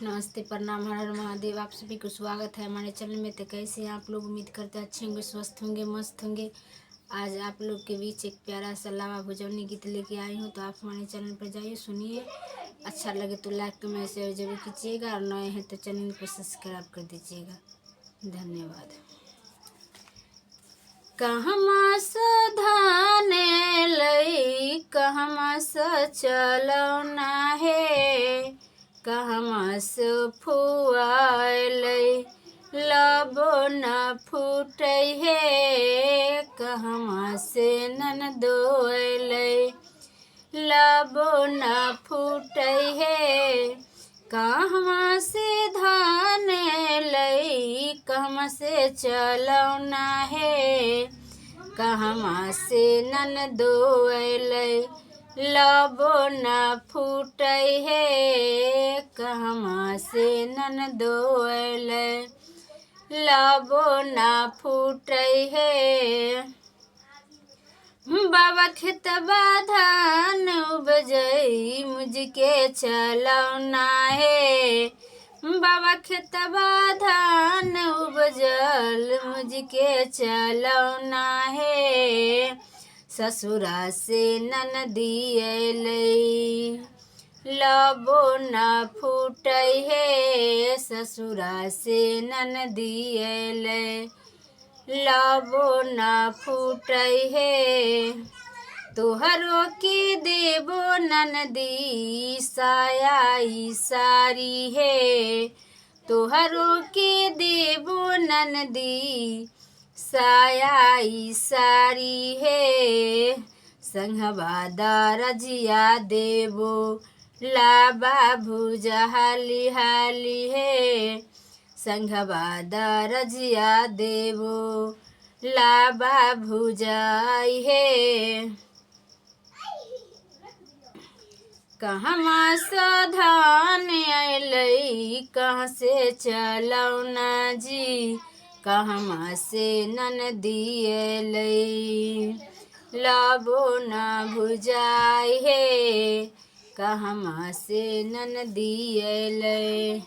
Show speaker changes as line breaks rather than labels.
नमस्ते, प्रणाम, हर हर महादेव। आप सभी को स्वागत है हमारे चैनल में। तो कैसे हैं आप लोग? उम्मीद करते हैं अच्छे होंगे, स्वस्थ होंगे, मस्त होंगे। आज आप लोग के बीच एक प्यारा सा लावा भुजौनी गीत लेके आई हूँ। तो आप हमारे चैनल पर जाइए, सुनिए। अच्छा लगे तो लाइक कमेंट शेयर जरूर कीजिएगा, और नए हैं तो चैनल को सब्सक्राइब कर दीजिएगा। धन्यवाद। कहमा से धान लई, कहमा से चलौना है, कहमा से फुआलै लबो न फूटै है, कहमा से ननदोलै लबो न फूटै है। कहमा से धान लई, कहमा से चलौना है, कहमा से ननदोलै लबो न फूटै है, कहमा से ननदोलै लबो न फूटै है। बाबा खेतबा धान उपजई, मुझके चलौना है, बाबा खेतबा धान उपजल, मुझके चलौना है। ससुरा से ननदी अइलै लबो न फूटै है, ससुरा से ननदी अइलै लबो न फूटै है। तोहरो के देबो ननदी साया सारी है, तोहरो के देबो ननदी साया सारी है। संघवा दरजिया देबो लाबा भुजा हाली हाली है, संघवा दरजिया देबो लाबा भुजाई है। कहमा से धान अइलै, कहाँ से चलौना जी, कहमा से ननदी अइलै लबो न भुजाई है, कहमा से ननदी अइलै।